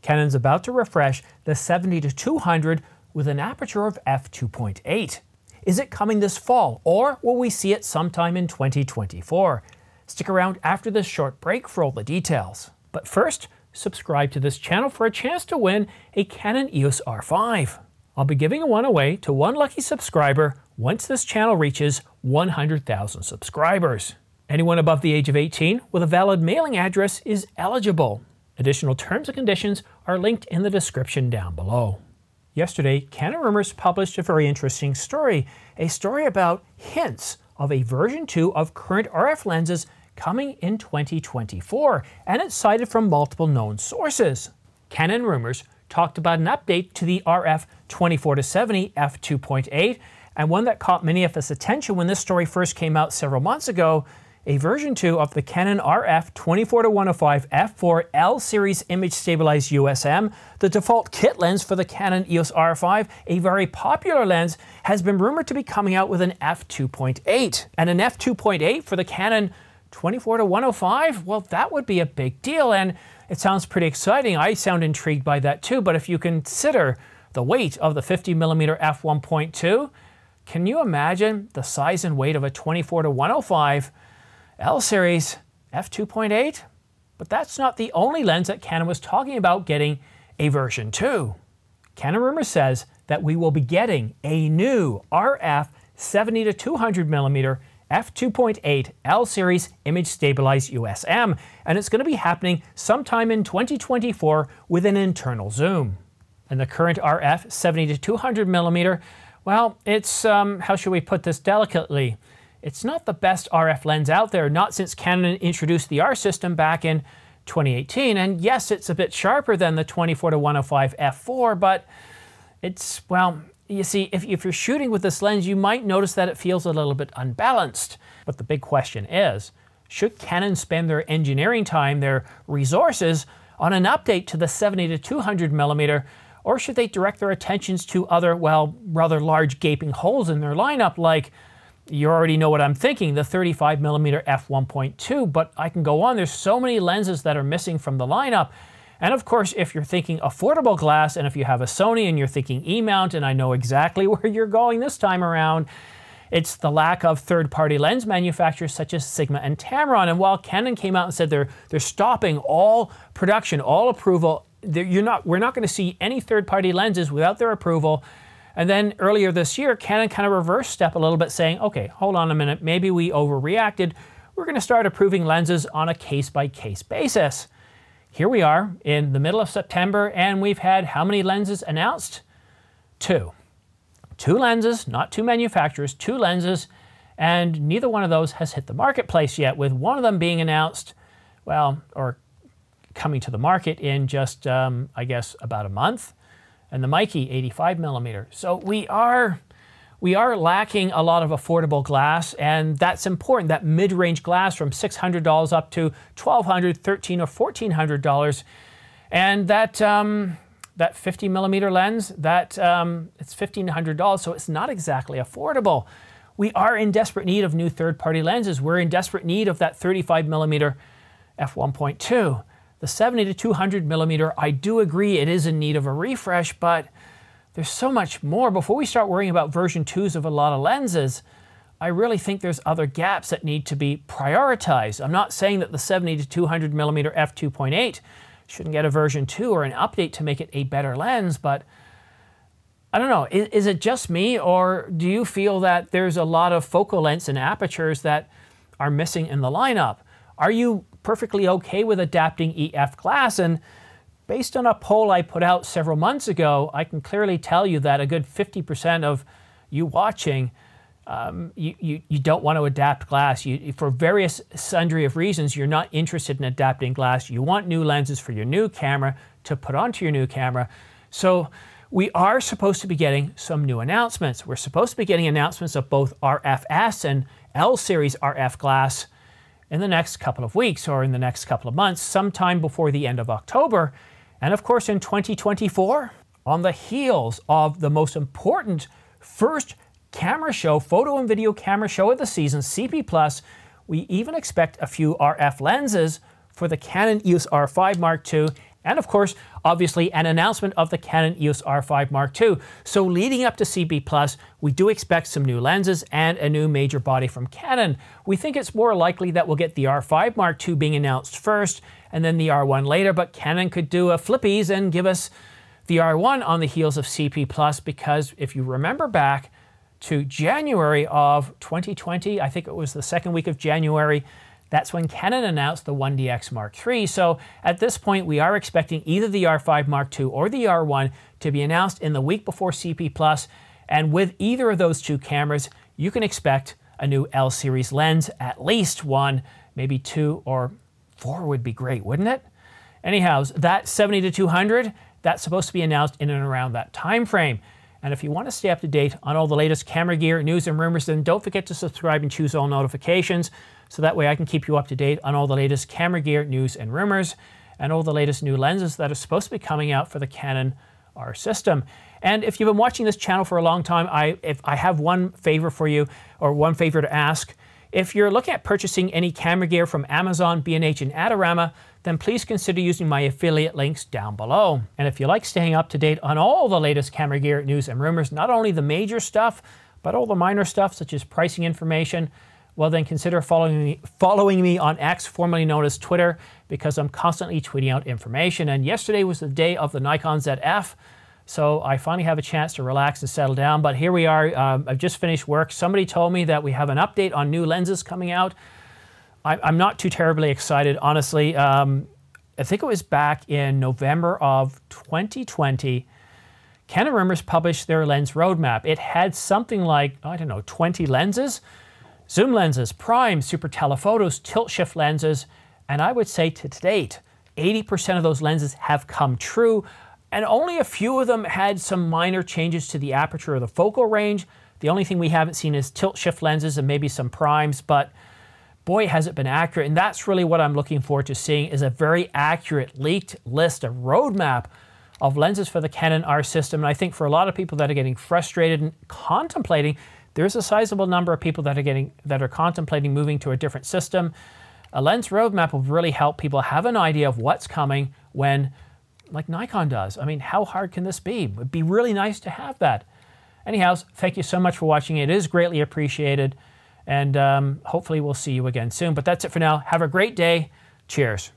Canon's about to refresh the 70-200 with an aperture of f2.8. Is it coming this fall, or will we see it sometime in 2024? Stick around after this short break for all the details. But first, subscribe to this channel for a chance to win a Canon EOS R5. I'll be giving one away to one lucky subscriber once this channel reaches 100,000 subscribers. Anyone above the age of 18 with a valid mailing address is eligible. Additional terms and conditions are linked in the description down below. Yesterday, Canon Rumors published a very interesting story, a story about hints of a version 2 of current RF lenses coming in 2024, and it's cited from multiple known sources. Canon Rumors talked about an update to the RF 24-70 f2.8, and one that caught many of us attention when this story first came out several months ago, a version 2 of the Canon RF 24-105 f4 L series image stabilized USM, the default kit lens for the Canon EOS R5, a very popular lens, has been rumored to be coming out with an f2.8. And an f2.8 for the Canon 24-105, well, that would be a big deal, and it sounds pretty exciting. I sound intrigued by that too, but if you consider the weight of the 50mm f1.2, can you imagine the size and weight of a 24-105 L series f2.8? But that's not the only lens that Canon was talking about getting a version 2. Canon Rumors says that we will be getting a new RF 70-200mm f2.8 L series image stabilized USM, and it's going to be happening sometime in 2024 with an internal zoom. And the current RF 70-200mm, well, it's, how should we put this delicately? It's not the best RF lens out there, not since Canon introduced the R system back in 2018. And yes, it's a bit sharper than the 24-105 f4, but it's, well, you see, if you're shooting with this lens, you might notice that it feels a little bit unbalanced. But the big question is, should Canon spend their engineering time, their resources, on an update to the 70-200mm, or should they direct their attentions to other, well, rather large gaping holes in their lineup, like, you already know what I'm thinking, the 35mm f1.2, but I can go on. There's so many lenses that are missing from the lineup. And of course, if you're thinking affordable glass, and if you have a Sony and you're thinking E-mount, and I know exactly where you're going this time around, it's the lack of third-party lens manufacturers such as Sigma and Tamron. And while Canon came out and said they're stopping all production, all approval, we're not going to see any third-party lenses without their approval. And then earlier this year, Canon kind of reversed step a little bit, saying, okay, hold on a minute, maybe we overreacted. We're going to start approving lenses on a case-by-case basis. Here we are in the middle of September, and we've had how many lenses announced? 2. 2 lenses, not 2 manufacturers, 2 lenses, and neither one of those has hit the marketplace yet, with one of them being announced, well, or coming to the market in just, I guess, about a month. And the Mikey 85mm. So we are lacking a lot of affordable glass, and that's important. That mid-range glass from $600 up to $1,200, $1,300, or $1,400, and that 50mm lens, that it's $1,500, so it's not exactly affordable. We are in desperate need of new third-party lenses. We're in desperate need of that 35mm f1.2. The 70-200mm, I do agree it is in need of a refresh, but there's so much more. Before we start worrying about version 2s of a lot of lenses, I really think there's other gaps that need to be prioritized. I'm not saying that the 70-200mm f2.8 shouldn't get a version 2 or an update to make it a better lens, but I don't know, is it just me, or do you feel that there's a lot of focal lengths and apertures that are missing in the lineup? Are you perfectly okay with adapting EF glass? And based on a poll I put out several months ago, I can clearly tell you that a good 50% of you watching, you don't want to adapt glass. For various sundry of reasons, you're not interested in adapting glass. You want new lenses for your new camera to put onto your new camera. So we are supposed to be getting some new announcements. We're supposed to be getting announcements of both RFS and L series RF glass in the next couple of weeks, or in the next couple of months, sometime before the end of October. And of course in 2024, on the heels of the most important first camera show, photo and video camera show of the season, CP+, we even expect a few RF lenses for the Canon EOS R5 Mark II And of course, obviously, an announcement of the Canon EOS R5 Mark II. So leading up to CP+, we do expect some new lenses and a new major body from Canon. We think it's more likely that we'll get the R5 Mark II being announced first, and then the R1 later, but Canon could do a flippies and give us the R1 on the heels of CP+, because if you remember back to January of 2020, I think it was the second week of January, that's when Canon announced the 1DX Mark III. So at this point, we are expecting either the R5 Mark II or the R1 to be announced in the week before CP+. And with either of those two cameras, you can expect a new L-series lens, at least one, maybe two or four would be great, wouldn't it? Anyhow, that 70-200, that's supposed to be announced in and around that time frame. And if you want to stay up to date on all the latest camera gear, news, and rumors, then don't forget to subscribe and choose all notifications, so that way I can keep you up to date on all the latest camera gear, news, and rumors, and all the latest new lenses that are supposed to be coming out for the Canon R system. And if you've been watching this channel for a long time, I have one favor for you, or one favor to ask. If you're looking at purchasing any camera gear from Amazon, B&H, and Adorama, then please consider using my affiliate links down below. And if you like staying up to date on all the latest camera gear, news, and rumors, not only the major stuff, but all the minor stuff such as pricing information, well then consider following me on X, formerly known as Twitter, because I'm constantly tweeting out information. And yesterday was the day of the Nikon ZF, so I finally have a chance to relax and settle down. But here we are, I've just finished work. Somebody told me that we have an update on new lenses coming out. I'm not too terribly excited, honestly. I think it was back in November of 2020, Canon Rumors published their lens roadmap. It had something like, I don't know, 20 lenses. Zoom lenses, prime, super telephotos, tilt shift lenses, and I would say to date, 80% of those lenses have come true, and only a few of them had some minor changes to the aperture or the focal range. The only thing we haven't seen is tilt shift lenses and maybe some primes, but boy, has it been accurate. And that's really what I'm looking forward to seeing, is a very accurate leaked list, a roadmap of lenses for the Canon R system. And I think for a lot of people that are getting frustrated and contemplating, there's a sizable number of people that are contemplating moving to a different system. A lens roadmap will really help people have an idea of what's coming when, like Nikon does. I mean, how hard can this be? It'd be really nice to have that. Anyhow, thank you so much for watching. It is greatly appreciated. And hopefully we'll see you again soon. But that's it for now. Have a great day. Cheers.